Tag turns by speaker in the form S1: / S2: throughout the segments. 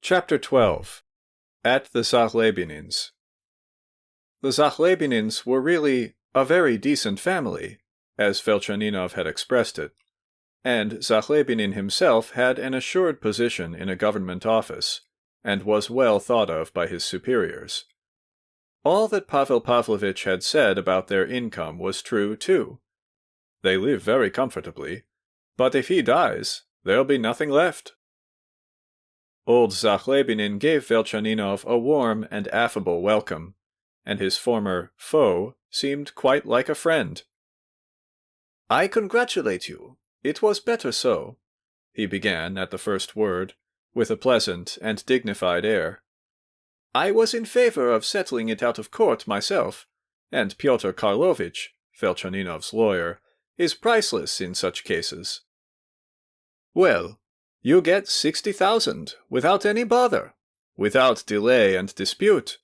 S1: Chapter 12. At the Zahlebinins. The Zahlebinins were really a very decent family, as Velchaninov had expressed it, and Zahlebinin himself had an assured position in a government office, and was well thought of by his superiors. All that Pavel Pavlovitch had said about their income was true, too. They live very comfortably, but if he dies, there'll be nothing left. Old Zahlebinin gave Velchaninov a warm and affable welcome, and his former foe seemed quite like a friend. "I congratulate you. It was better so," he began at the first word, with a pleasant and dignified air. "I was in favor of settling it out of court myself, and Pyotr Karlovitch, Velchaninov's lawyer, is priceless in such cases." "Well, you get 60,000 without any bother, without delay and dispute,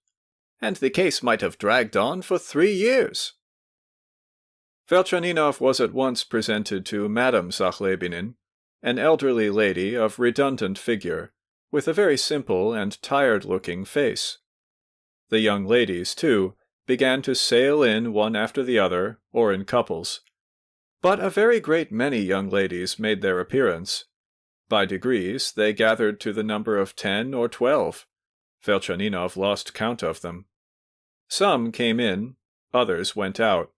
S1: and the case might have dragged on for 3 years. Velchaninov was at once presented to Madame Zahlebinin, an elderly lady of redundant figure, with a very simple and tired-looking face. The young ladies, too, began to sail in one after the other, or in couples. But a very great many young ladies made their appearance. By degrees they gathered to the number of 10 or 12. Velchaninov lost count of them. Some came in, others went out.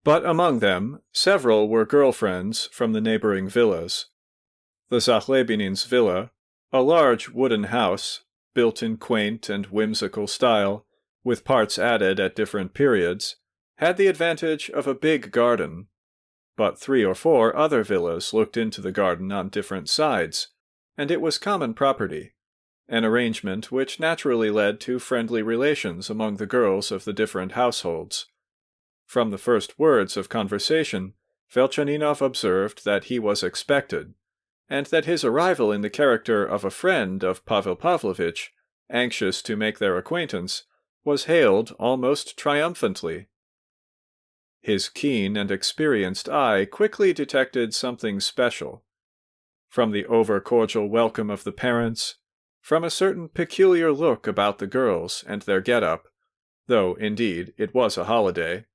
S1: But among them, several were girlfriends from the neighboring villas. The Zahlebinins' villa, a large wooden house, built in quaint and whimsical style, with parts added at different periods, had the advantage of a big garden. But 3 or 4 other villas looked into the garden on different sides, and it was common property, an arrangement which naturally led to friendly relations among the girls of the different households. From the first words of conversation, Velchaninov observed that he was expected, and that his arrival in the character of a friend of Pavel Pavlovitch, anxious to make their acquaintance, was hailed almost triumphantly. His keen and experienced eye quickly detected something special. From the over-cordial welcome of the parents, from a certain peculiar look about the girls and their get-up, though, indeed, it was a holiday,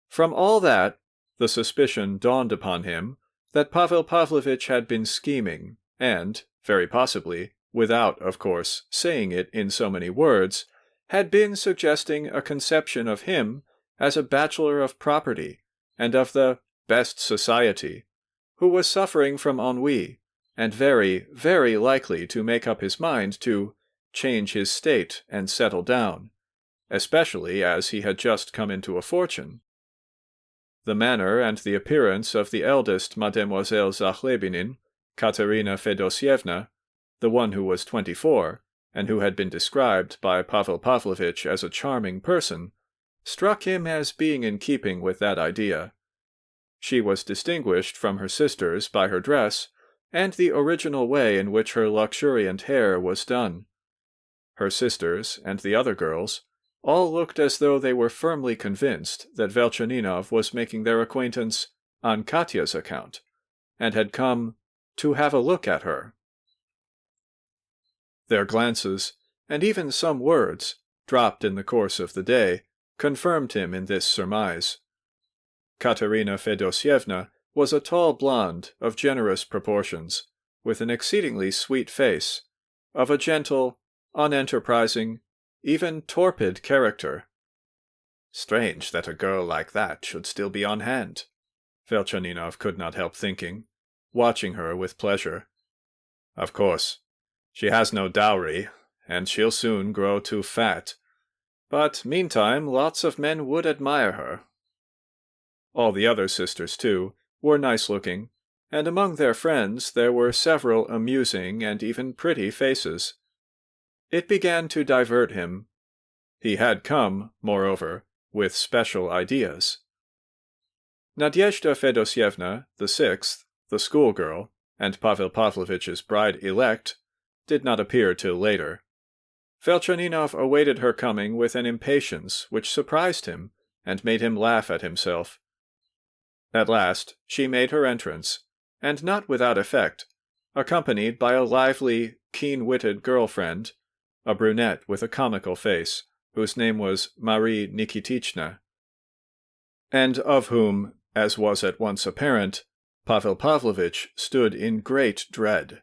S1: from all that, the suspicion dawned upon him that Pavel Pavlovitch had been scheming, and, very possibly, without, of course, saying it in so many words, had been suggesting a conception of him as a bachelor of property and of the best society, who was suffering from ennui, and very, very likely to make up his mind to change his state and settle down, especially as he had just come into a fortune. The manner and the appearance of the eldest Mademoiselle Zahlebinin, Katerina Fedosyevna, the one who was 24, and who had been described by Pavel Pavlovitch as a charming person, struck him as being in keeping with that idea. She was distinguished from her sisters by her dress, and the original way in which her luxuriant hair was done. Her sisters, and the other girls, all looked as though they were firmly convinced that Velchaninov was making their acquaintance on Katya's account, and had come to have a look at her. Their glances, and even some words, dropped in the course of the day, confirmed him in this surmise. Katerina Fedosyevna was a tall blonde of generous proportions, with an exceedingly sweet face, of a gentle, unenterprising, even torpid character. Strange that a girl like that should still be on hand, Velchaninov could not help thinking, watching her with pleasure. Of course, she has no dowry, and she'll soon grow too fat. But meantime lots of men would admire her. All the other sisters, too, were nice-looking, and among their friends there were several amusing and even pretty faces. It began to divert him. He had come, moreover, with special ideas. Nadyezhda Fedosyevna, the 6th, the schoolgirl, and Pavel Pavlovitch's bride-elect, did not appear till later. Velchaninov awaited her coming with an impatience which surprised him and made him laugh at himself. At last she made her entrance, and not without effect, accompanied by a lively, keen-witted girlfriend, a brunette with a comical face, whose name was Marie Nikitichna, and of whom, as was at once apparent, Pavel Pavlovitch stood in great dread.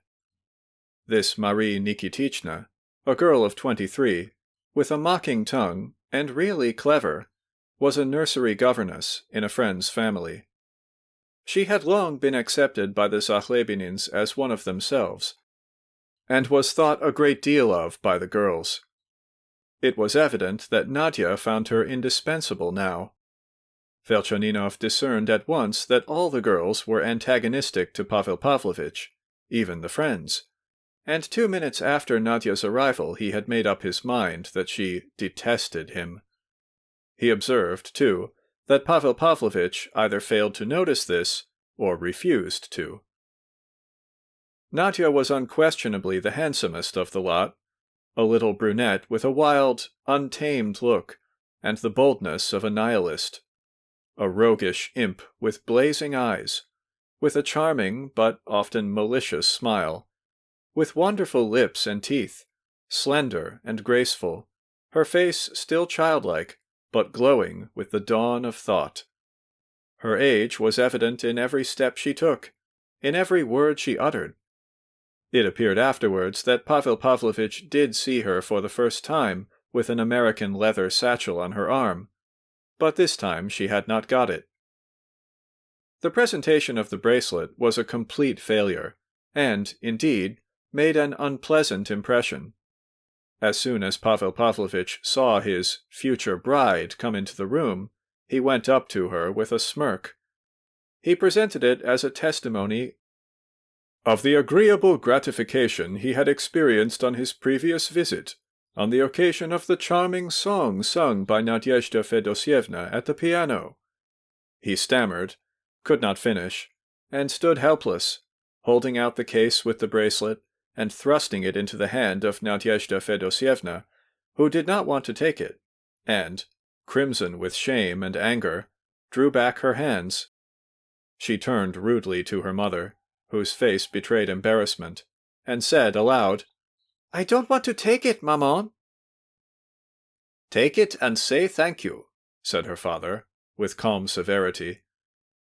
S1: This Marie Nikitichna, a girl of 23, with a mocking tongue and really clever, was a nursery governess in a friend's family. She had long been accepted by the Zahlebinins as one of themselves, and was thought a great deal of by the girls. It was evident that Nadia found her indispensable now. Velchaninov discerned at once that all the girls were antagonistic to Pavel Pavlovitch, even the friends, and 2 minutes after Nadia's arrival he had made up his mind that she detested him. He observed, too, that Pavel Pavlovitch either failed to notice this or refused to. Nadia was unquestionably the handsomest of the lot, a little brunette with a wild, untamed look and the boldness of a nihilist, a roguish imp with blazing eyes, with a charming but often malicious smile, with wonderful lips and teeth, slender and graceful, her face still childlike, but glowing with the dawn of thought. Her age was evident in every step she took, in every word she uttered. It appeared afterwards that Pavel Pavlovitch did see her for the first time with an American leather satchel on her arm, but this time she had not got it. The presentation of the bracelet was a complete failure, and, indeed, made an unpleasant impression. As soon as Pavel Pavlovitch saw his future bride come into the room, he went up to her with a smirk. He presented it as a testimony of the agreeable gratification he had experienced on his previous visit, on the occasion of the charming song sung by Nadyezhda Fedosievna at the piano. He stammered, could not finish, and stood helpless, holding out the case with the bracelet and thrusting it into the hand of Nadyezhda Fedosievna, who did not want to take it, and, crimson with shame and anger, drew back her hands. She turned rudely to her mother, whose face betrayed embarrassment, and said aloud, "I don't want to take it, maman." "Take it and say thank you," said her father, with calm severity.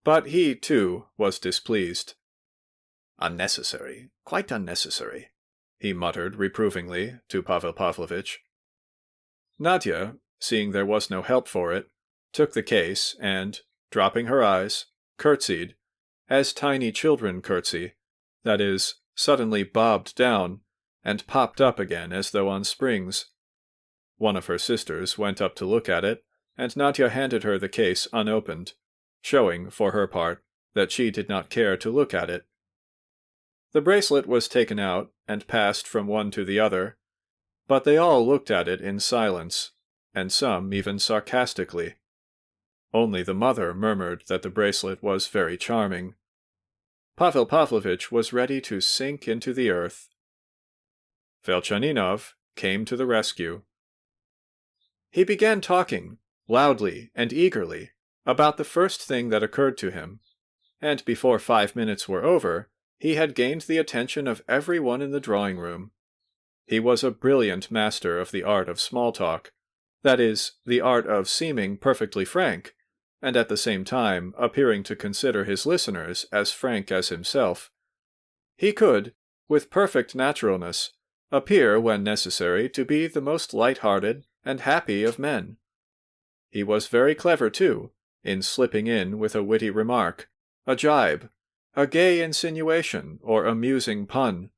S1: But he, too, was displeased. "Unnecessary, quite unnecessary," he muttered reprovingly to Pavel Pavlovitch. Nadia, seeing there was no help for it, took the case and, dropping her eyes, curtsied, as tiny children curtsy, that is, suddenly bobbed down, and popped up again as though on springs. One of her sisters went up to look at it, and Nadia handed her the case unopened, showing, for her part, that she did not care to look at it. The bracelet was taken out and passed from one to the other, but they all looked at it in silence, and some even sarcastically. Only the mother murmured that the bracelet was very charming. Pavel Pavlovitch was ready to sink into the earth. Velchaninov came to the rescue. He began talking, loudly and eagerly, about the first thing that occurred to him, and before 5 minutes were over, he had gained the attention of every one in the drawing-room. He was a brilliant master of the art of small talk, that is, the art of seeming perfectly frank, and at the same time appearing to consider his listeners as frank as himself. He could, with perfect naturalness, appear when necessary to be the most light-hearted and happy of men. He was very clever, too, in slipping in with a witty remark, a jibe, a gay insinuation or amusing pun,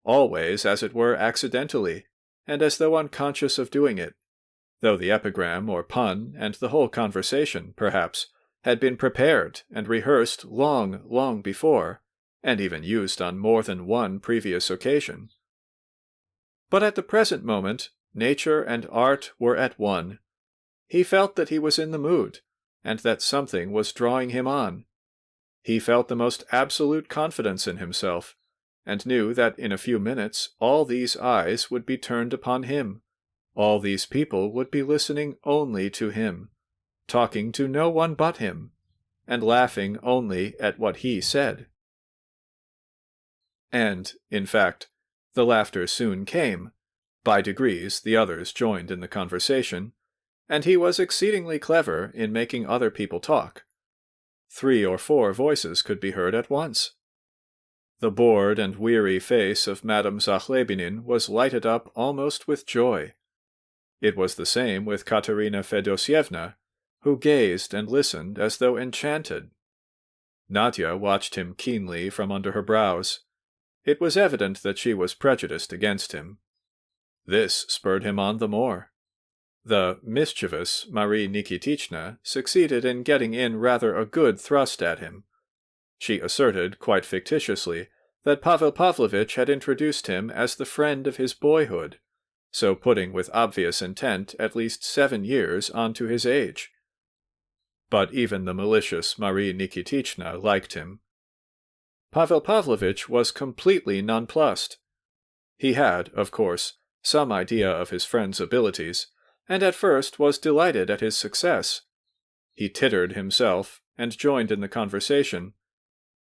S1: always, as it were, accidentally, and as though unconscious of doing it, though the epigram or pun and the whole conversation, perhaps, had been prepared and rehearsed long, long before, and even used on more than one previous occasion. But at the present moment, nature and art were at one. He felt that he was in the mood, and that something was drawing him on. He felt the most absolute confidence in himself, and knew that in a few minutes all these eyes would be turned upon him. All these people would be listening only to him, talking to no one but him, and laughing only at what he said. And, in fact, The laughter soon came. By degrees the others joined in the conversation, and he was exceedingly clever in making other people talk. 3 or 4 voices could be heard at once. The bored and weary face of Madame Zahlebinin was lighted up almost with joy. It was the same with Katerina Fedosyevna, who gazed and listened as though enchanted. Nadia watched him keenly from under her brows. It was evident that she was prejudiced against him. This spurred him on the more. The mischievous Marie Nikitichna succeeded in getting in rather a good thrust at him. She asserted, quite fictitiously, that Pavel Pavlovitch had introduced him as the friend of his boyhood, so putting with obvious intent at least 7 years onto his age. But even the malicious Marie Nikitichna liked him. Pavel Pavlovitch was completely nonplussed. He had, of course, some idea of his friend's abilities, and at first was delighted at his success. He tittered himself and joined in the conversation,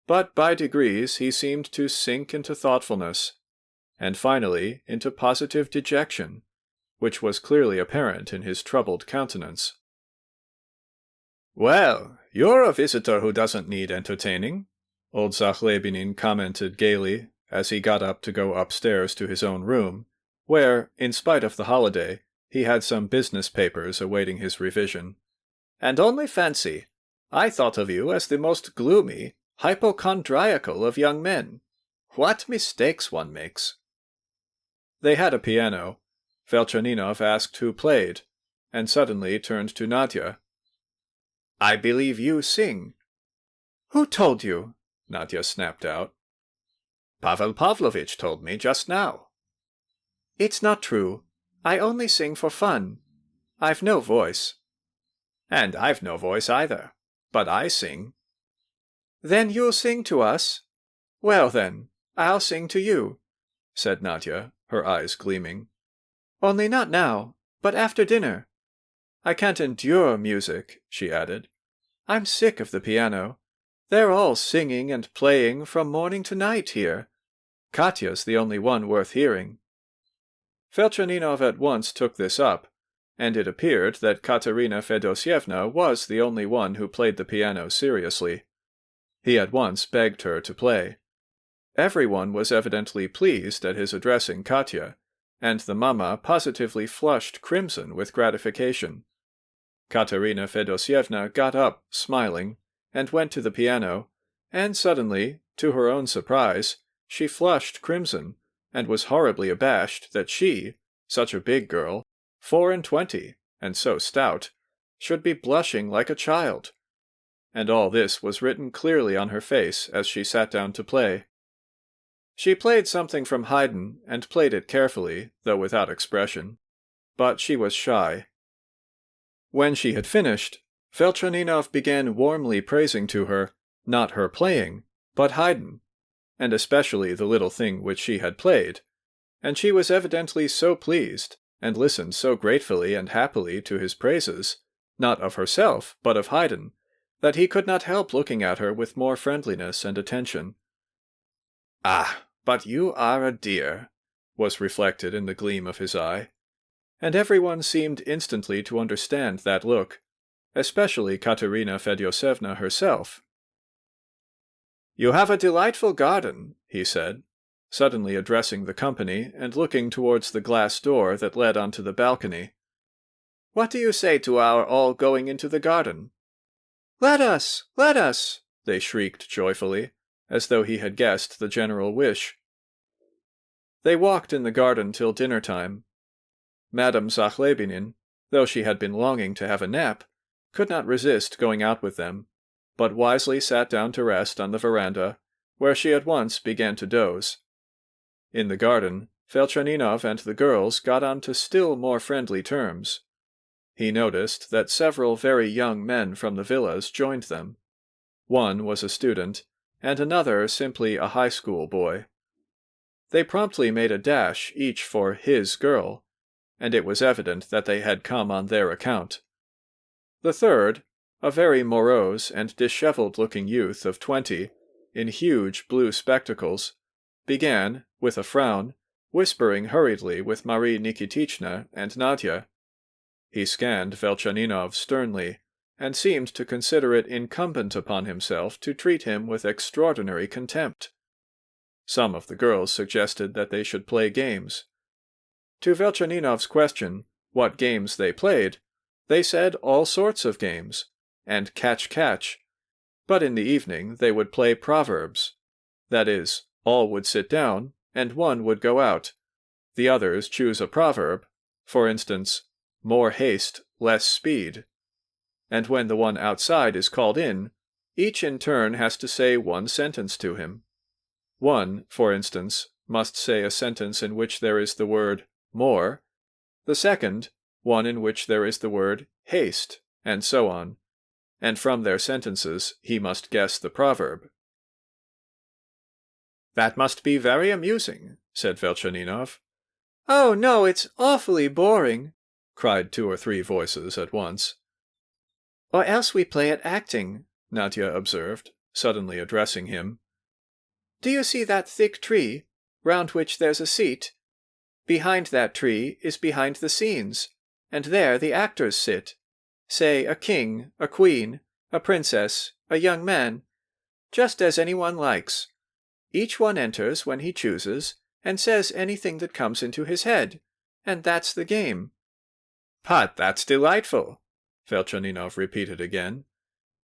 S1: but by degrees he seemed to sink into thoughtfulness, and finally into positive dejection, which was clearly apparent in his troubled countenance. "Well, you're a visitor who doesn't need entertaining," old Zahlebinin commented gaily as he got up to go upstairs to his own room, where, in spite of the holiday, he had some business papers awaiting his revision. "And only fancy, I thought of you as the most gloomy, hypochondriacal of young men. What mistakes one makes!" They had a piano. Velchaninov asked who played, and suddenly turned to Nadia. "I believe you sing." "Who told you?" Nadia snapped out. "Pavel Pavlovitch told me just now." "It's not true. I only sing for fun. I've no voice." "And I've no voice either. But I sing." "Then you'll sing to us? Well then, I'll sing to you," said Nadia, her eyes gleaming. "Only not now, but after dinner. I can't endure music," she added. "I'm sick of the piano. They're all singing and playing from morning to night here. Katya's the only one worth hearing." Velchaninov at once took this up, and it appeared that Katerina Fedosyevna was the only one who played the piano seriously. He at once begged her to play. Everyone was evidently pleased at his addressing Katya, and the mamma positively flushed crimson with gratification. Katerina Fedosyevna got up, smiling, and went to the piano, and suddenly, to her own surprise, she flushed crimson, and was horribly abashed that she, such a big girl, 24, and so stout, should be blushing like a child. And all this was written clearly on her face as she sat down to play. She played something from Haydn, and played it carefully, though without expression. But she was shy. When she had finished, Velchaninov began warmly praising to her, not her playing, but Haydn, and especially the little thing which she had played, and she was evidently so pleased, and listened so gratefully and happily to his praises, not of herself, but of Haydn, that he could not help looking at her with more friendliness and attention. "Ah, but you are a dear," was reflected in the gleam of his eye, and everyone seemed instantly to understand that look, especially Katerina Fedosyevna herself. "You have a delightful garden," he said, suddenly addressing the company and looking towards the glass door that led onto the balcony. "What do you say to our all going into the garden?" "Let us! Let us!" they shrieked joyfully, as though he had guessed the general wish. They walked in the garden till dinner time. Madame Zahlebinin, though she had been longing to have a nap, could not resist going out with them, but wisely sat down to rest on the veranda, where she at once began to doze. In the garden, Velchaninov and the girls got on to still more friendly terms. He noticed that several very young men from the villas joined them. One was a student, and another simply a high school boy. They promptly made a dash each for his girl, and it was evident that they had come on their account. The third, a very morose and disheveled-looking youth of 20, in huge blue spectacles, began, with a frown, whispering hurriedly with Marie Nikitichna and Nadia. He scanned Velchaninov sternly, and seemed to consider it incumbent upon himself to treat him with extraordinary contempt. Some of the girls suggested that they should play games. To Velchaninov's question what games they played, they said all sorts of games, and catch-catch, but in the evening they would play proverbs. That is, all would sit down, and one would go out. The others choose a proverb, for instance, more haste, less speed. And when the one outside is called in, each in turn has to say one sentence to him. One, for instance, must say a sentence in which there is the word more, the second, one in which there is the word haste, and so on, and from their sentences he must guess the proverb. "That must be very amusing," said Velchaninov. "Oh, no, it's awfully boring," cried 2 or 3 voices at once. "Or else we play at acting," Nadia observed, suddenly addressing him. "Do you see that thick tree, round which there's a seat? Behind that tree is behind the scenes, and there the actors sit. Say a king, a queen, a princess, a young man, just as anyone likes. Each one enters when he chooses, and says anything that comes into his head, and that's the game." "But that's delightful," Velchaninov repeated again.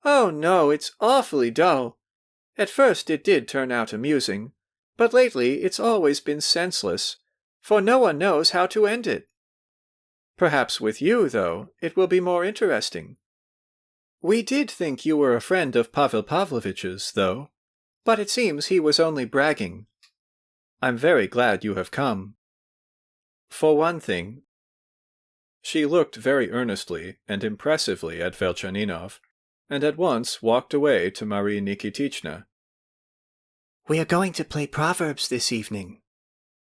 S1: "Oh no, it's awfully dull. At first it did turn out amusing, but lately it's always been senseless, for no one knows how to end it. Perhaps with you, though, it will be more interesting. We did think you were a friend of Pavel Pavlovitch's, though, but it seems he was only bragging. I'm very glad you have come. For one thing—" She looked very earnestly and impressively at Velchaninov, and at once walked away to Marie Nikitichna. "We are going to play proverbs this evening,"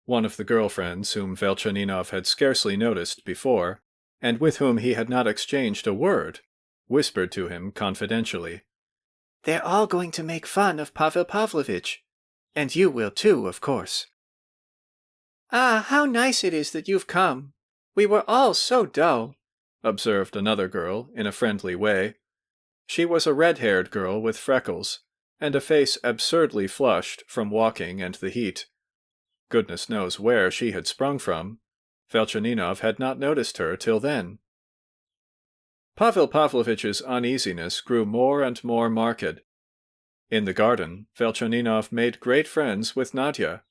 S1: one of the girlfriends whom Velchaninov had scarcely noticed before, and with whom he had not exchanged a word, whispered to him confidentially. "They're all going to make fun of Pavel Pavlovitch, and you will too, of course." "Ah, how nice it is that you've come. We were all so dull," observed another girl in a friendly way. She was a red-haired girl with freckles, and a face absurdly flushed from walking and the heat. Goodness knows where she had sprung from. Velchaninov had not noticed her till then. Pavel Pavlovitch's uneasiness grew more and more marked. In the garden, Velchaninov made great friends with Nadia.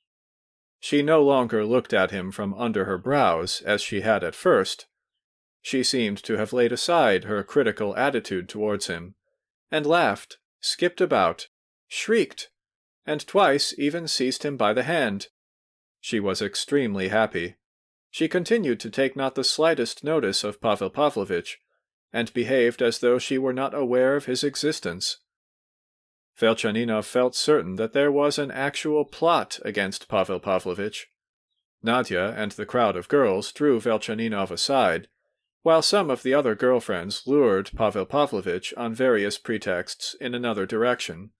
S1: She no longer looked at him from under her brows as she had at first. She seemed to have laid aside her critical attitude towards him, and laughed, skipped about, shrieked, and twice even seized him by the hand. She was extremely happy. She continued to take not the slightest notice of Pavel Pavlovitch, and behaved as though she were not aware of his existence. Velchaninov felt certain that there was an actual plot against Pavel Pavlovitch. Nadia and the crowd of girls drew Velchaninov aside, while some of the other girlfriends lured Pavel Pavlovitch on various pretexts in another direction.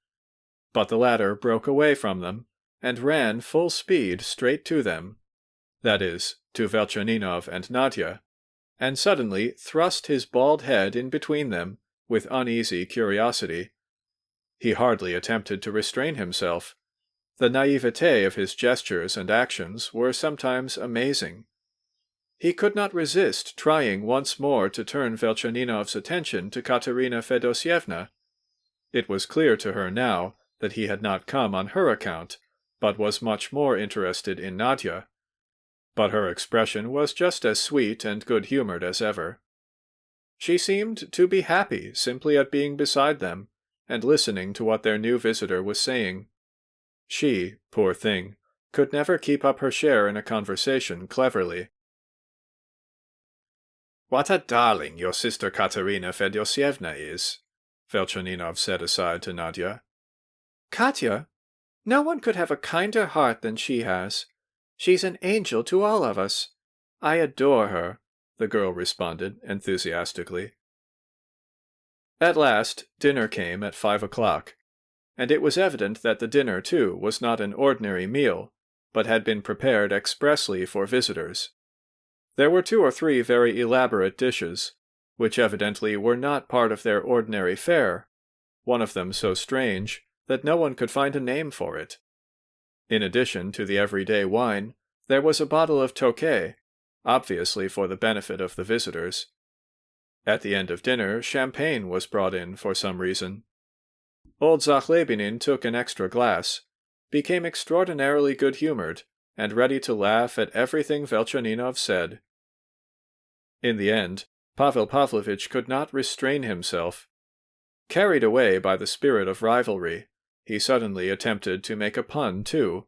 S1: But the latter broke away from them, and ran full speed straight to them, that is, to Velchaninov and Nadia, and suddenly thrust his bald head in between them with uneasy curiosity. He hardly attempted to restrain himself. The naivete of his gestures and actions were sometimes amazing. He could not resist trying once more to turn Velchaninov's attention to Katerina Fedosievna. It was clear to her now that he had not come on her account, but was much more interested in Nadia. But her expression was just as sweet and good-humored as ever. She seemed to be happy simply at being beside them, and listening to what their new visitor was saying. She, poor thing, could never keep up her share in a conversation cleverly. "What a darling your sister Katerina Fedosievna is," Velchaninov said aside to Nadia. "Katya? No one could have a kinder heart than she has. She's an angel to all of us. I adore her," the girl responded enthusiastically. At last, dinner came at 5 o'clock, and it was evident that the dinner, too, was not an ordinary meal, but had been prepared expressly for visitors. There were 2 or 3 very elaborate dishes, which evidently were not part of their ordinary fare, one of them so strange that no one could find a name for it. In addition to the everyday wine, there was a bottle of Tokay, obviously for the benefit of the visitors. At the end of dinner, champagne was brought in for some reason. Old Zahlebinin took an extra glass, became extraordinarily good-humored, and ready to laugh at everything Velchaninov said. In the end, Pavel Pavlovitch could not restrain himself. Carried away by the spirit of rivalry, he suddenly attempted to make a pun, too.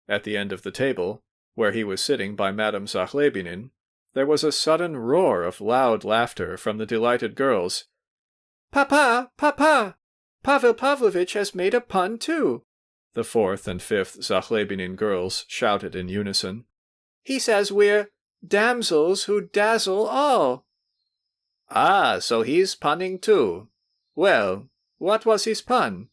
S1: At the end of the table, where he was sitting by Madame Zahlebinin, there was a sudden roar of loud laughter from the delighted girls. "Papa! Papa! Pavel Pavlovitch has made a pun, too!" The 4th and 5th Zahlebinin girls shouted in unison. "He says we're damsels who dazzle all." "Ah, so he's punning too. Well, what was his pun?"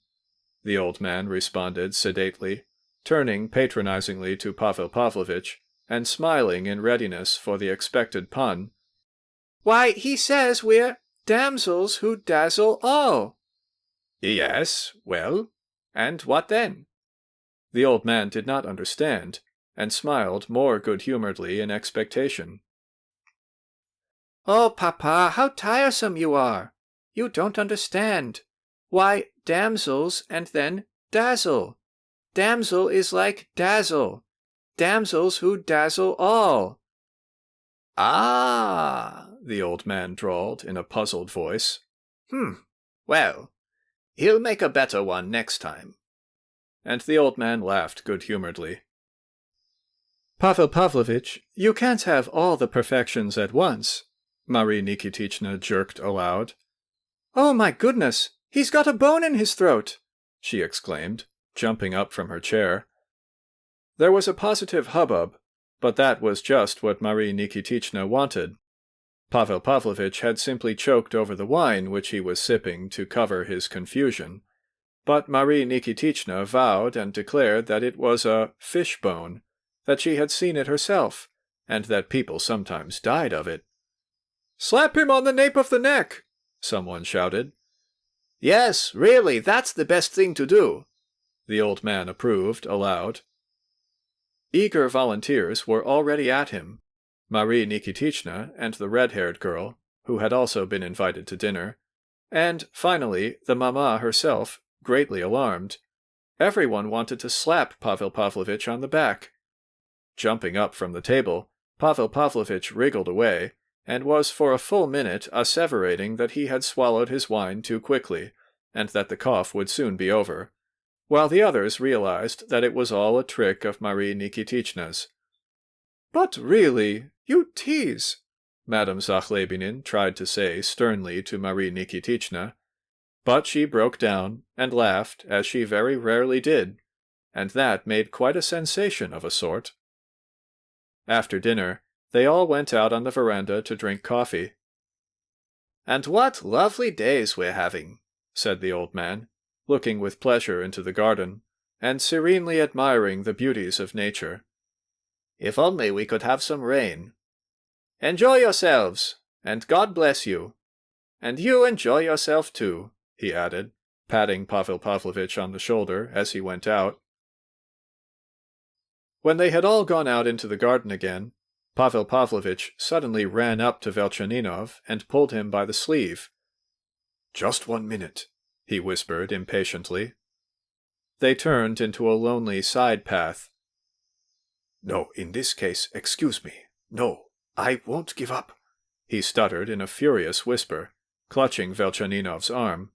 S1: the old man responded sedately, turning patronizingly to Pavel Pavlovitch and smiling in readiness for the expected pun. "Why, he says we're damsels who dazzle all." "Yes, well, and what then?" The old man did not understand, and smiled more good-humoredly in expectation. "Oh, Papa, how tiresome you are! You don't understand. Why, damsels and then dazzle. Damsel is like dazzle. Damsels who dazzle all." "Ah," the old man drawled in a puzzled voice. Well, he'll make a better one next time." And the old man laughed good-humoredly. "Pavel Pavlovitch, you can't have all the perfections at once," Marie Nikitichna jerked aloud. "Oh, my goodness! He's got a bone in his throat!" she exclaimed, jumping up from her chair. There was a positive hubbub, but that was just what Marie Nikitichna wanted. Pavel Pavlovitch had simply choked over the wine which he was sipping to cover his confusion, but Marie Nikitichna vowed and declared that it was a fish bone, that she had seen it herself, and that people sometimes died of it. "Slap him on the nape of the neck!" someone shouted. "Yes, really, that's the best thing to do," the old man approved aloud. Eager volunteers were already at him. Marie Nikitichna and the red-haired girl, who had also been invited to dinner, and, finally, the mamma herself, greatly alarmed. Everyone wanted to slap Pavel Pavlovitch on the back. Jumping up from the table, Pavel Pavlovitch wriggled away, and was for a full minute asseverating that he had swallowed his wine too quickly, and that the cough would soon be over, while the others realized that it was all a trick of Marie Nikitichna's. "But really, you tease," Madame Zahlebinin tried to say sternly to Marie Nikitichna, but she broke down and laughed as she very rarely did, and that made quite a sensation of a sort. After dinner, they all went out on the veranda to drink coffee. "And what lovely days we're having," said the old man, looking with pleasure into the garden, and serenely admiring the beauties of nature. "If only we could have some rain. Enjoy yourselves, and God bless you. And you enjoy yourself too," he added, patting Pavel Pavlovitch on the shoulder as he went out. When they had all gone out into the garden again, Pavel Pavlovitch suddenly ran up to Velchaninov and pulled him by the sleeve. "Just 1 minute," he whispered impatiently. They turned into a lonely side path. "No, in this case, excuse me. No, I won't give up," he stuttered in a furious whisper, clutching Velchaninov's arm.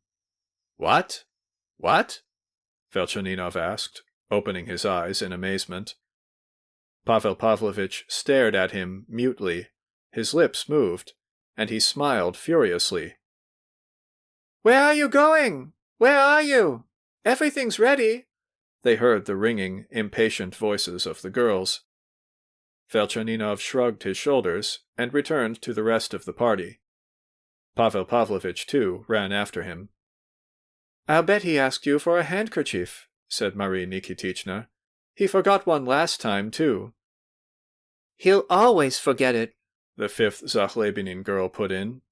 S1: "What? What?" Velchaninov asked, opening his eyes in amazement. Pavel Pavlovitch stared at him mutely, his lips moved, and he smiled furiously. "Where are you going? Where are you? Everything's ready," they heard the ringing, impatient voices of the girls. Velchaninov shrugged his shoulders and returned to the rest of the party. Pavel Pavlovitch, too, ran after him. "I'll bet he asked you for a handkerchief," said Marie Nikitichna. He forgot one last time, too."
S2: "He'll always forget it,"
S1: the fifth Zahlebinin girl put in.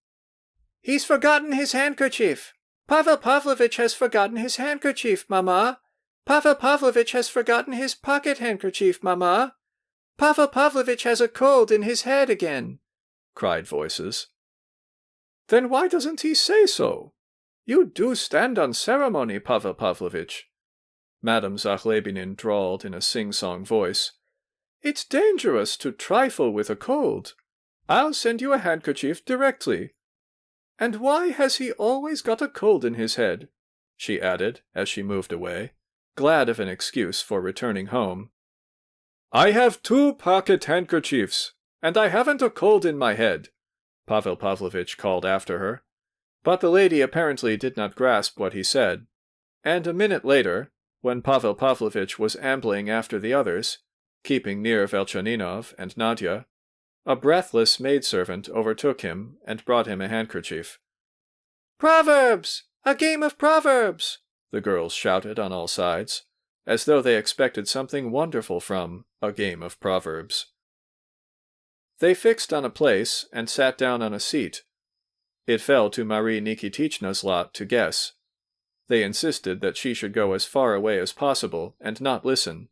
S2: "He's forgotten his handkerchief. Pavel Pavlovitch has forgotten his handkerchief, Mama. Pavel Pavlovitch has forgotten his pocket-handkerchief, Mama. Pavel Pavlovitch has a cold in his head again,"
S1: cried voices. "Then why doesn't he say so? You do stand on ceremony, Pavel Pavlovitch," Madame Zahlebinin drawled in a sing-song voice. "It's dangerous to trifle with a cold. I'll send you a handkerchief directly. And why has he always got a cold in his head?" she added as she moved away, glad of an excuse for returning home. "I have 2 pocket handkerchiefs, and I haven't a cold in my head," Pavel Pavlovitch called after her. But the lady apparently did not grasp what he said, and a minute later, when Pavel Pavlovitch was ambling after the others, keeping near Velchaninov and Nadia, a breathless maidservant overtook him and brought him a handkerchief.
S2: "Proverbs! A game of proverbs!"
S1: the girls shouted on all sides, as though they expected something wonderful from a game of proverbs. They fixed on a place and sat down on a seat. It fell to Marie Nikitishna's lot to guess. They insisted that she should go as far away as possible and not listen.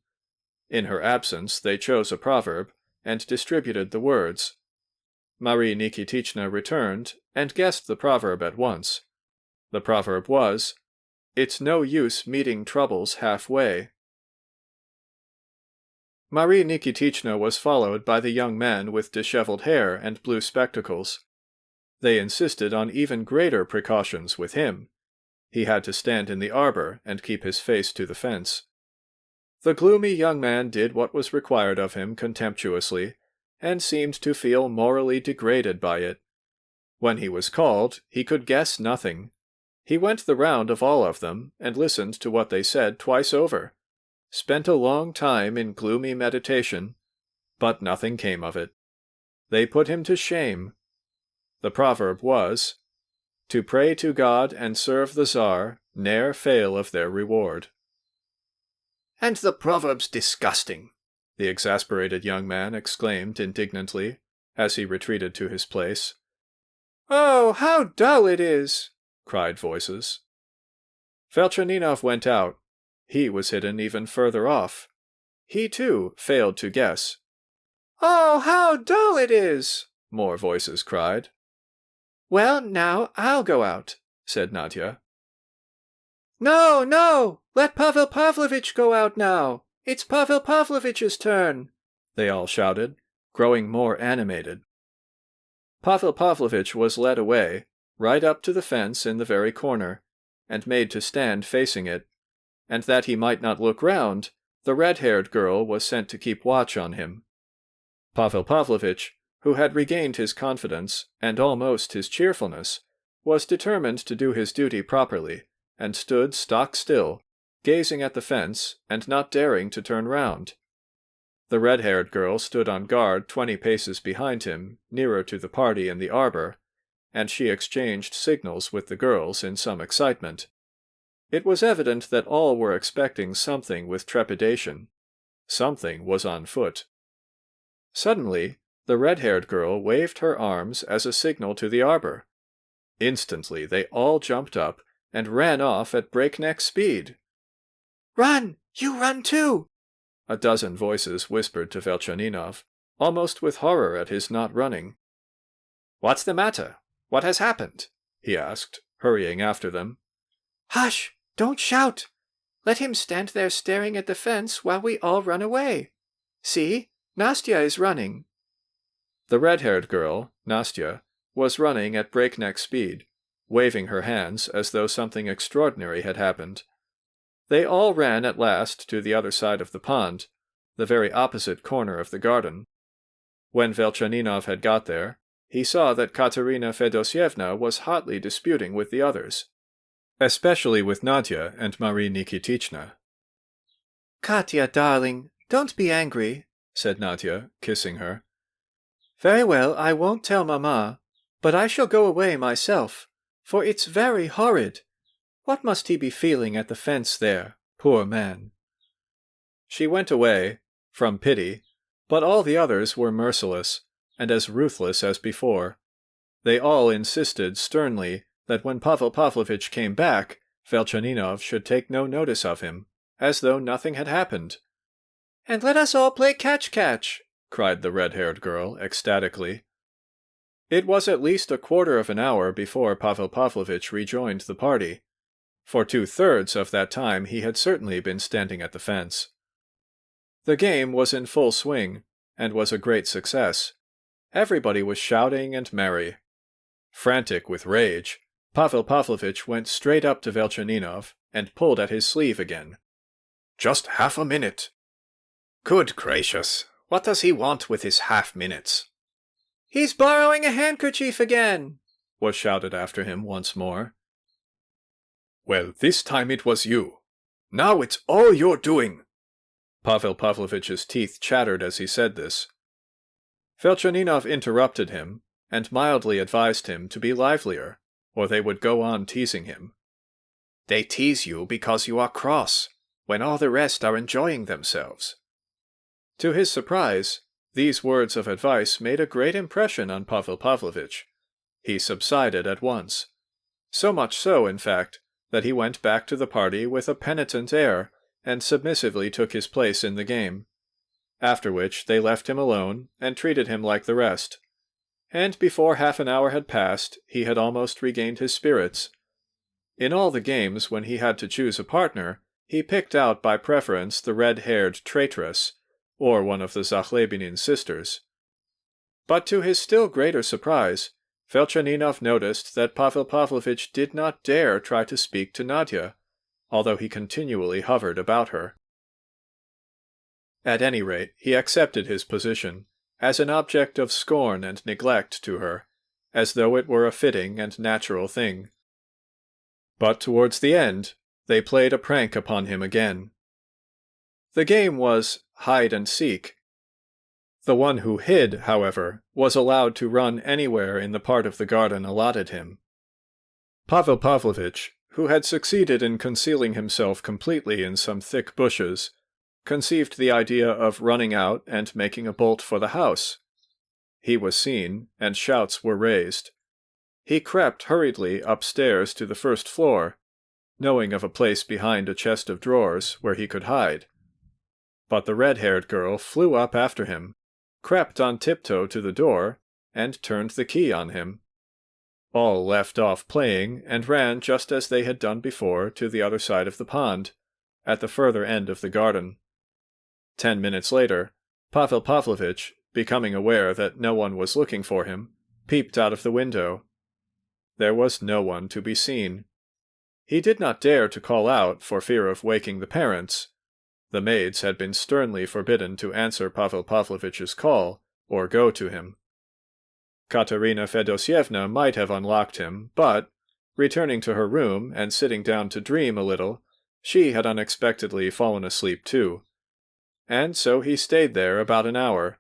S1: In her absence, they chose a proverb and distributed the words. Marie Nikitishna returned and guessed the proverb at once. The proverb was, "It's no use meeting troubles halfway." Marie Nikitishna was followed by the young man with disheveled hair and blue spectacles. They insisted on even greater precautions with him. He had to stand in the arbor and keep his face to the fence. The gloomy young man did what was required of him contemptuously, and seemed to feel morally degraded by it. When he was called, he could guess nothing. He went the round of all of them and listened to what they said twice over, spent a long time in gloomy meditation, but nothing came of it. They put him to shame. The proverb was, "To pray to God and serve the Tsar, ne'er fail of their reward."
S2: "And the proverb's disgusting,"
S1: the exasperated young man exclaimed indignantly, as he retreated to his place.
S2: "Oh, how dull it is!"
S1: cried voices. Velchaninov went out. He was hidden even further off. He, too, failed to guess.
S2: "Oh, how dull it is!"
S1: more voices cried.
S2: "Well, now I'll go out,"
S1: said Nadia.
S2: "No, no! Let Pavel Pavlovitch go out now! It's Pavel Pavlovitch's turn!"
S1: they all shouted, growing more animated. Pavel Pavlovitch was led away, right up to the fence in the very corner, and made to stand facing it, and that he might not look round, the red-haired girl was sent to keep watch on him. Pavel Pavlovitch, who had regained his confidence and almost his cheerfulness, was determined to do his duty properly, and stood stock still, gazing at the fence and not daring to turn round. The red-haired girl stood on guard 20 paces behind him, nearer to the party in the arbor, and she exchanged signals with the girls in some excitement. It was evident that all were expecting something with trepidation. Something was on foot. Suddenly, the red-haired girl waved her arms as a signal to the arbor. Instantly they all jumped up and ran off at breakneck speed.
S2: "Run! You run too!"
S1: a dozen voices whispered to Velchaninov, almost with horror at his not running. "What's the matter? What has happened?" he asked, hurrying after them.
S2: "Hush! Don't shout! Let him stand there staring at the fence while we all run away. See, Nastya is running."
S1: The red-haired girl, Nastya, was running at breakneck speed, waving her hands as though something extraordinary had happened. They all ran at last to the other side of the pond, the very opposite corner of the garden. When Velchaninov had got there, he saw that Katerina Fedosyevna was hotly disputing with the others, especially with Nadia and Marie Nikitishna.
S2: "Katya, darling, don't be angry,"
S1: said Nadia, kissing her.
S2: "Very well, I won't tell Mamma, but I shall go away myself, for it's very horrid. What must he be feeling at the fence there, poor man?"
S1: She went away, from pity, but all the others were merciless, and as ruthless as before. They all insisted sternly that when Pavel Pavlovitch came back, Velchaninov should take no notice of him, as though nothing had happened.
S2: "And let us all play catch-catch,"
S1: cried the red-haired girl ecstatically. It was at least a quarter of an hour before Pavel Pavlovitch rejoined the party. For 2/3 of that time he had certainly been standing at the fence. The game was in full swing, and was a great success. Everybody was shouting and merry. Frantic with rage, Pavel Pavlovitch went straight up to Velchaninov and pulled at his sleeve again. "Just half a minute." "Good gracious, what does he want with his half-minutes?"
S2: "He's borrowing a handkerchief again,"
S1: was shouted after him once more. "Well, this time it was you. Now it's all your doing." Pavel Pavlovitch's teeth chattered as he said this. Velchaninov interrupted him, and mildly advised him to be livelier, or they would go on teasing him. "They tease you because you are cross, when all the rest are enjoying themselves." To his surprise, these words of advice made a great impression on Pavel Pavlovitch. He subsided at once. So much so, in fact, that he went back to the party with a penitent air, and submissively took his place in the game. After which they left him alone and treated him like the rest. And before half an hour had passed, he had almost regained his spirits. In all the games when he had to choose a partner, he picked out by preference the red-haired traitress, or one of the Zahlebinins sisters. But to his still greater surprise, Velchaninov noticed that Pavel Pavlovitch did not dare try to speak to Nadia, although he continually hovered about her. At any rate, he accepted his position, as an object of scorn and neglect to her, as though it were a fitting and natural thing. But towards the end, they played a prank upon him again. The game was hide and seek. The one who hid, however, was allowed to run anywhere in the part of the garden allotted him. Pavel Pavlovitch, who had succeeded in concealing himself completely in some thick bushes, conceived the idea of running out and making a bolt for the house. He was seen, and shouts were raised. He crept hurriedly upstairs to the first floor, knowing of a place behind a chest of drawers where he could hide. But the red-haired girl flew up after him, crept on tiptoe to the door, and turned the key on him. All left off playing and ran just as they had done before to the other side of the pond, at the further end of the garden. 10 minutes later, Pavel Pavlovitch, becoming aware that no one was looking for him, peeped out of the window. There was no one to be seen. He did not dare to call out for fear of waking the parents. The maids had been sternly forbidden to answer Pavel Pavlovitch's call or go to him. Katerina Fedosyevna might have unlocked him, but, returning to her room and sitting down to dream a little, she had unexpectedly fallen asleep too. And so he stayed there about an hour.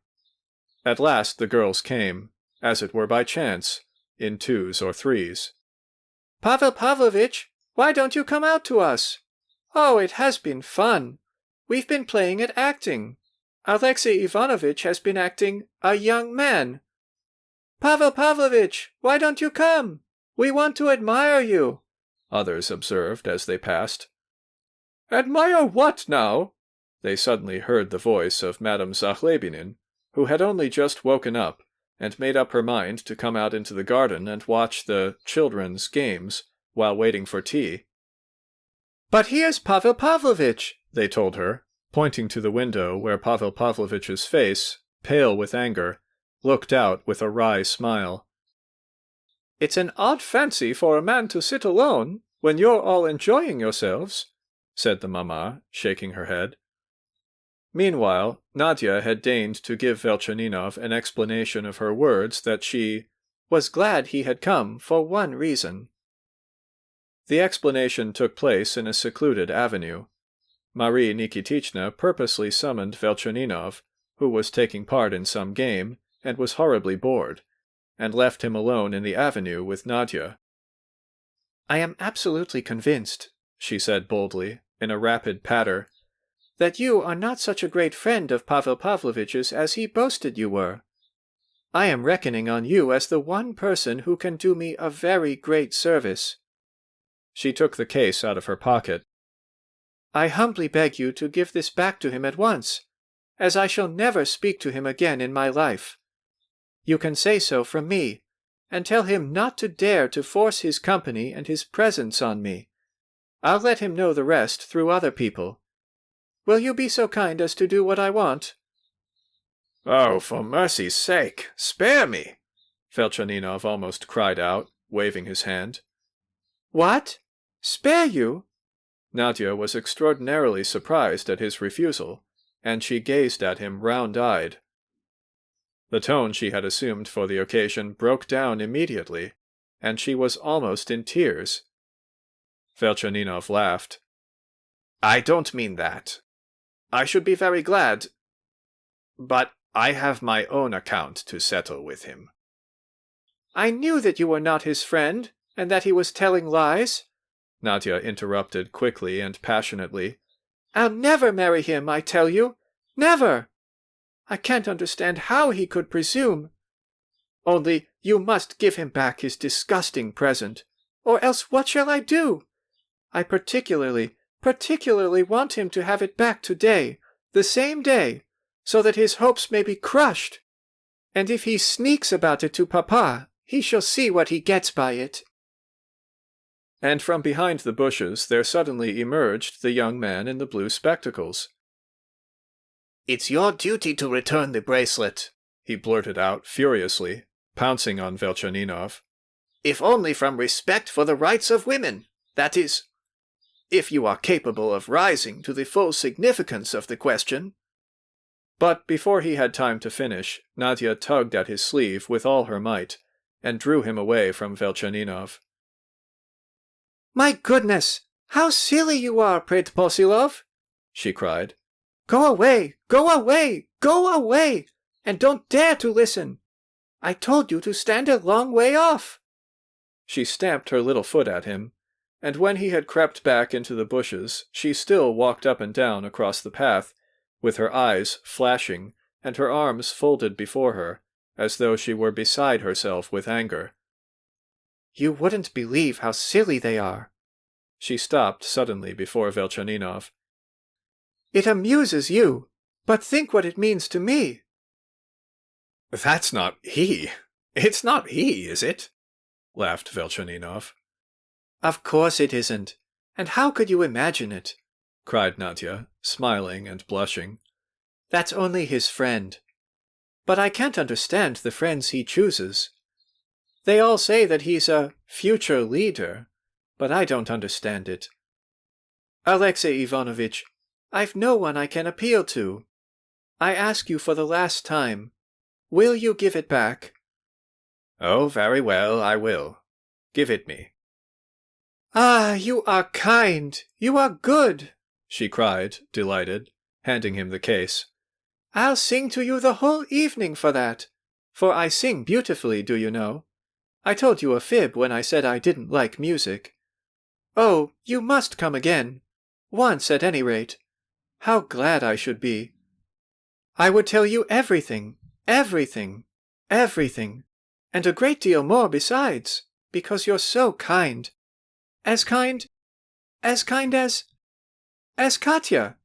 S1: At last the girls came, as it were by chance, in 2s or 3s.
S2: "Pavel Pavlovitch, why don't you come out to us? Oh, it has been fun. We've been playing at acting. Alexey Ivanovitch has been acting a young man. Pavel Pavlovitch, why don't you come? We want to admire you,"
S1: others observed as they passed.
S2: "Admire what now?"
S1: They suddenly heard the voice of Madame Zahlebinin, who had only just woken up and made up her mind to come out into the garden and watch the children's games while waiting for tea.
S2: "But here's Pavel Pavlovitch,"
S1: they told her, pointing to the window where Pavel Pavlovitch's face, pale with anger, looked out with a wry smile.
S2: "It's an odd fancy for a man to sit alone when you're all enjoying yourselves," said the mamma, shaking her head.
S1: Meanwhile, Nadia had deigned to give Velchaninov an explanation of her words that she
S2: was glad he had come for one reason.
S1: The explanation took place in a secluded avenue. Marie Nikitichna purposely summoned Velchaninov, who was taking part in some game and was horribly bored, and left him alone in the avenue with Nadia.
S2: "I am absolutely convinced," she said boldly, in a rapid patter, that you are not such a great friend of Pavel Pavlovitch's as he boasted you were. I am reckoning on you as the one person who can do me a very great service."
S1: She took the case out of her pocket.
S2: "I humbly beg you to give this back to him at once, as I shall never speak to him again in my life. You can say so from me, and tell him not to dare to force his company and his presence on me. I'll let him know the rest through other people. Will you be so kind as to do what I want?"
S1: "Oh, for mercy's sake, spare me!" Velchaninov almost cried out, waving his hand.
S2: "What? Spare you?"
S1: Nadia was extraordinarily surprised at his refusal, and she gazed at him round-eyed. The tone she had assumed for the occasion broke down immediately, and she was almost in tears. Velchaninov laughed. "I don't mean that. I should be very glad, but I have my own account to settle with him."
S2: "I knew that you were not his friend, and that he was telling lies,"
S1: Nadia interrupted quickly and passionately.
S2: "I'll never marry him, I tell you. Never! I can't understand how he could presume. Only you must give him back his disgusting present, or else what shall I do? I particularly want him to have it back today, the same day, so that his hopes may be crushed. And if he sneaks about it to Papa, he shall see what he gets by it."
S1: And from behind the bushes there suddenly emerged the young man in the blue spectacles.
S2: "It's your duty to return the bracelet,"
S1: he blurted out furiously, pouncing on Velchaninov.
S2: "If only from respect for the rights of women, that is, if you are capable of rising to the full significance of the question."
S1: But before he had time to finish, Nadia tugged at his sleeve with all her might, and drew him away from Velchaninov.
S2: "My goodness, how silly you are, Predposilov!" she cried. "Go away, go away, go away, and don't dare to listen. I told you to stand a long way off."
S1: She stamped her little foot at him, and when he had crept back into the bushes, she still walked up and down across the path, with her eyes flashing and her arms folded before her, as though she were beside herself with anger.
S2: "You wouldn't believe how silly they are."
S1: She stopped suddenly before Velchaninov.
S2: "It amuses you, but think what it means to me."
S1: "That's not he. It's not he, is it?" laughed Velchaninov.
S2: "Of course it isn't. And how could you imagine it?"
S1: cried Nadia, smiling and blushing.
S2: "That's only his friend. But I can't understand the friends he chooses. They all say that he's a future leader, but I don't understand it. Alexey Ivanovitch, I've no one I can appeal to. I ask you for the last time. Will you give it back?"
S1: "Oh, very well, I will. Give it me."
S2: "Ah, you are kind. You are good,"
S1: she cried, delighted, handing him the case.
S2: "I'll sing to you the whole evening for that, for I sing beautifully, do you know? I told you a fib when I said I didn't like music. Oh, you must come again. Once at any rate. How glad I should be. I would tell you everything, everything, everything, and a great deal more besides, because you're so kind. As kind as Katya."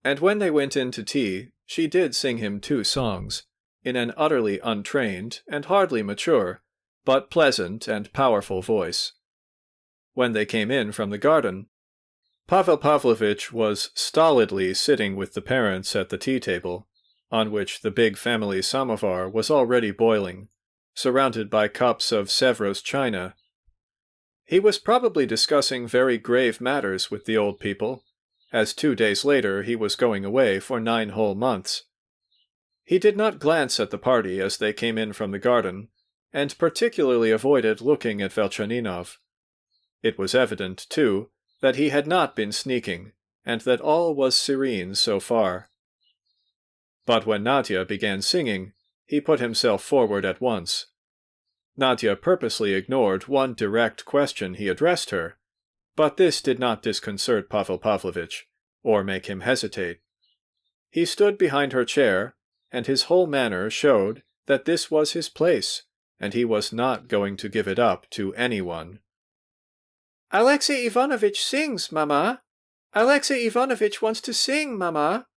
S1: And when they went in to tea, she did sing him 2 songs, in an utterly untrained and hardly mature, but pleasant and powerful voice. When they came in from the garden, Pavel Pavlovitch was stolidly sitting with the parents at the tea-table, on which the big family samovar was already boiling, surrounded by cups of Sèvres china. He was probably discussing very grave matters with the old people, as 2 days later he was going away for 9 whole months. He did not glance at the party as they came in from the garden, and particularly avoided looking at Velchaninov. It was evident, too, that he had not been sneaking, and that all was serene so far. But when Nadia began singing, he put himself forward at once. Nadia purposely ignored one direct question he addressed her, but this did not disconcert Pavel Pavlovitch, or make him hesitate. He stood behind her chair, and his whole manner showed that this was his place, and he was not going to give it up to anyone.
S2: "Alexey Ivanovitch sings, Mama! Alexey Ivanovitch wants to sing, Mama!"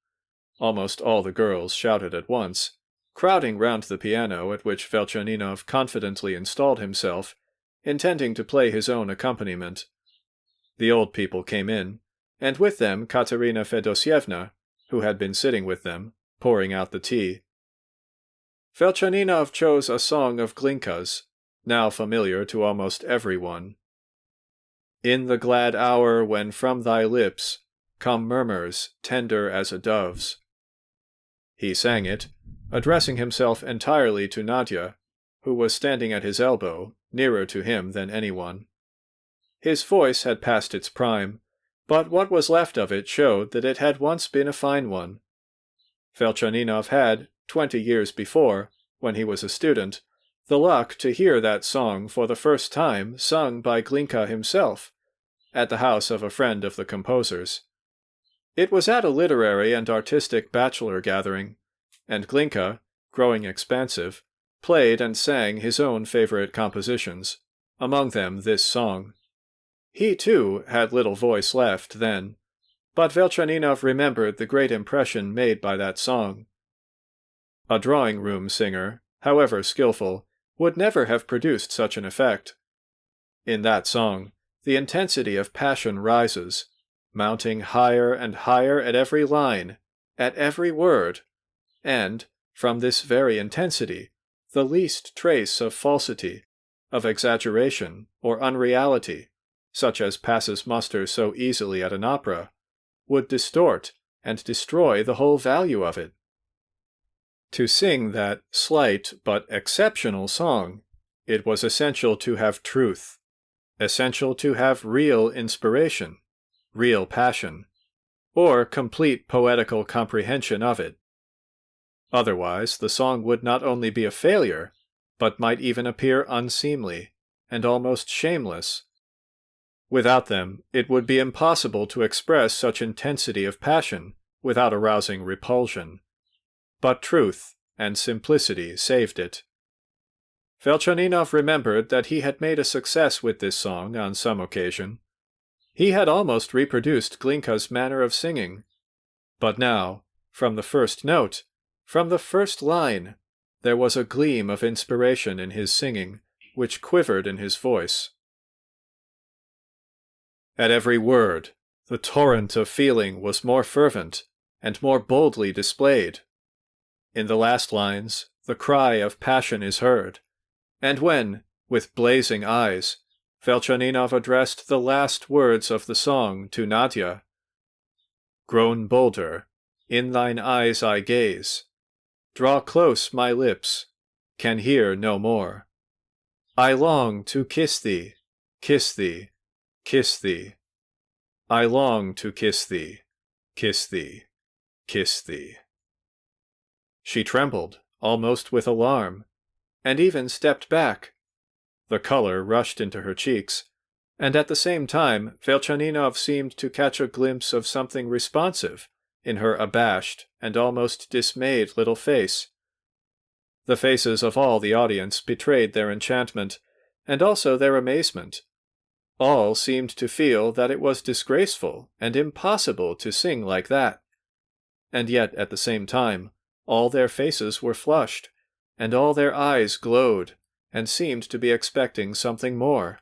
S1: Almost all the girls shouted at once, crowding round the piano at which Velchaninov confidently installed himself, intending to play his own accompaniment. The old people came in, and with them Katerina Fedosyevna, who had been sitting with them, pouring out the tea. Velchaninov chose a song of Glinka's, now familiar to almost everyone. In the glad hour when from thy lips come murmurs tender as a dove's. He sang it, addressing himself entirely to Nadia, who was standing at his elbow, nearer to him than anyone. His voice had passed its prime, but what was left of it showed that it had once been a fine one. Velchaninov had, 20 years before, when he was a student, the luck to hear that song for the first time sung by Glinka himself, at the house of a friend of the composer's. It was at a literary and artistic bachelor gathering, and Glinka, growing expansive, played and sang his own favorite compositions, among them this song. He, too, had little voice left then, but Velchaninov remembered the great impression made by that song. A drawing-room singer, however skillful, would never have produced such an effect. In that song, the intensity of passion rises, mounting higher and higher at every line, at every word, and, from this very intensity, the least trace of falsity, of exaggeration or unreality, such as passes muster so easily at an opera, would distort and destroy the whole value of it. To sing that slight but exceptional song, it was essential to have truth, essential to have real inspiration, real passion, or complete poetical comprehension of it. Otherwise, the song would not only be a failure, but might even appear unseemly and almost shameless. Without them, it would be impossible to express such intensity of passion without arousing repulsion. But truth and simplicity saved it. Velchaninov remembered that he had made a success with this song on some occasion. He had almost reproduced Glinka's manner of singing. But now, from the first note, from the first line, there was a gleam of inspiration in his singing, which quivered in his voice. At every word, the torrent of feeling was more fervent and more boldly displayed. In the last lines, the cry of passion is heard, and when, with blazing eyes, Velchaninov addressed the last words of the song to Nadia, "Grown bolder, in thine eyes I gaze. Draw close my lips, can hear no more. I long to kiss thee, kiss thee, kiss thee. I long to kiss thee, kiss thee, kiss thee." She trembled, almost with alarm, and even stepped back. The color rushed into her cheeks, and at the same time Velchaninov seemed to catch a glimpse of something responsive in her abashed and almost dismayed little face. The faces of all the audience betrayed their enchantment, and also their amazement. All seemed to feel that it was disgraceful and impossible to sing like that. And yet, at the same time, all their faces were flushed, and all their eyes glowed, and seemed to be expecting something more.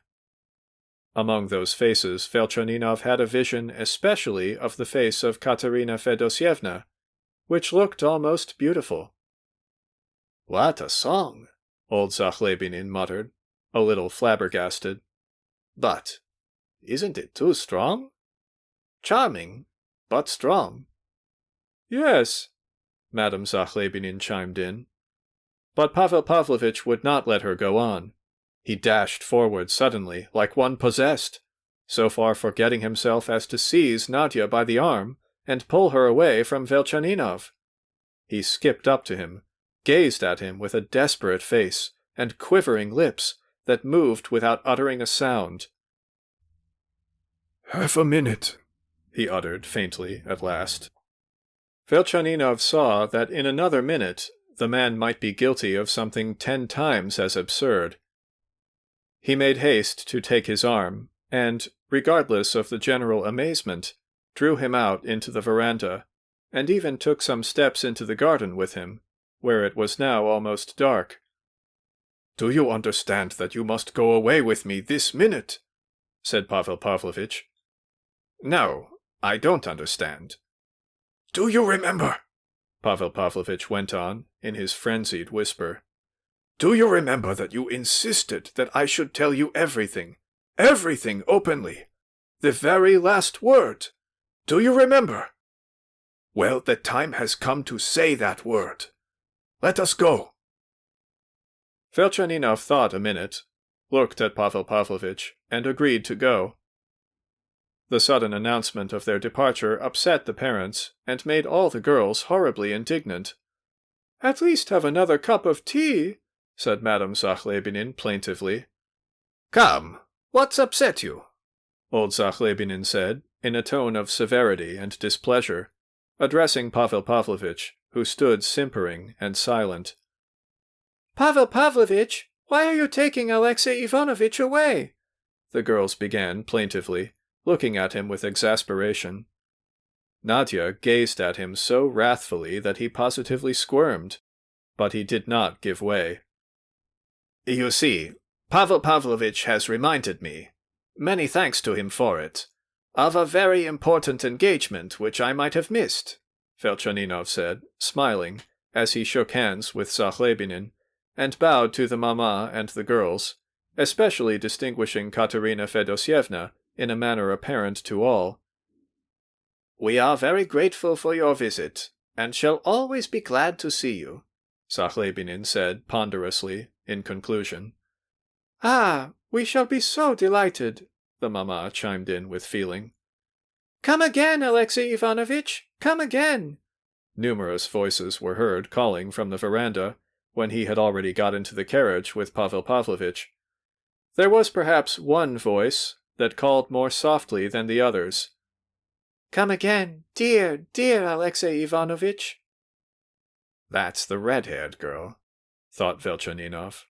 S1: Among those faces, Velchaninov had a vision especially of the face of Katerina Fedosyevna, which looked almost beautiful. "What a song!" old Zahlebinin muttered, a little flabbergasted. "But isn't it too strong? Charming, but strong." "Yes," Madame Zahlebinin chimed in. But Pavel Pavlovitch would not let her go on. He dashed forward suddenly, like one possessed, so far forgetting himself as to seize Nadia by the arm and pull her away from Velchaninov. He skipped up to him, gazed at him with a desperate face and quivering lips that moved without uttering a sound. "Half a minute," he uttered faintly at last. Velchaninov saw that in another minute the man might be guilty of something 10 times as absurd. He made haste to take his arm, and, regardless of the general amazement, drew him out into the veranda, and even took some steps into the garden with him, where it was now almost dark. "Do you understand that you must go away with me this minute?" said Pavel Pavlovitch. "No, I don't understand." "Do you remember?" Pavel Pavlovitch went on, in his frenzied whisper. "Do you remember that you insisted that I should tell you everything openly? The very last word. Do you remember? Well, the time has come to say that word. Let us go." Velchaninov thought a minute, looked at Pavel Pavlovitch, and agreed to go. The sudden announcement of their departure upset the parents and made all the girls horribly indignant. "At least have another cup of tea," said Madame Zahlebinin plaintively.
S2: "Come, what's upset you?"
S1: old Zahlebinin said, in a tone of severity and displeasure, addressing Pavel Pavlovitch, who stood simpering and silent.
S2: "Pavel Pavlovitch, why are you taking Alexey Ivanovitch away?"
S1: the girls began plaintively, looking at him with exasperation. Nadia gazed at him so wrathfully that he positively squirmed, but he did not give way.
S2: "You see, Pavel Pavlovitch has reminded me, many thanks to him for it, of a very important engagement which I might have missed," Velchaninov said, smiling, as he shook hands with Zahlebinin, and bowed to the mamma and the girls, especially distinguishing Katerina Fedosyevna in a manner apparent to all. "We are very grateful for your visit, and shall always be glad to see you,"
S1: Zahlebinin said ponderously, in conclusion.
S2: "Ah, we shall be so delighted,"
S1: the mamma chimed in with feeling.
S2: "Come again, Alexey Ivanovitch, come again!"
S1: Numerous voices were heard calling from the veranda, when he had already got into the carriage with Pavel Pavlovitch. There was perhaps one voice that called more softly than the others.
S2: "Come again, dear, dear Alexey Ivanovitch."
S1: "That's the red-haired girl," thought Velchaninov.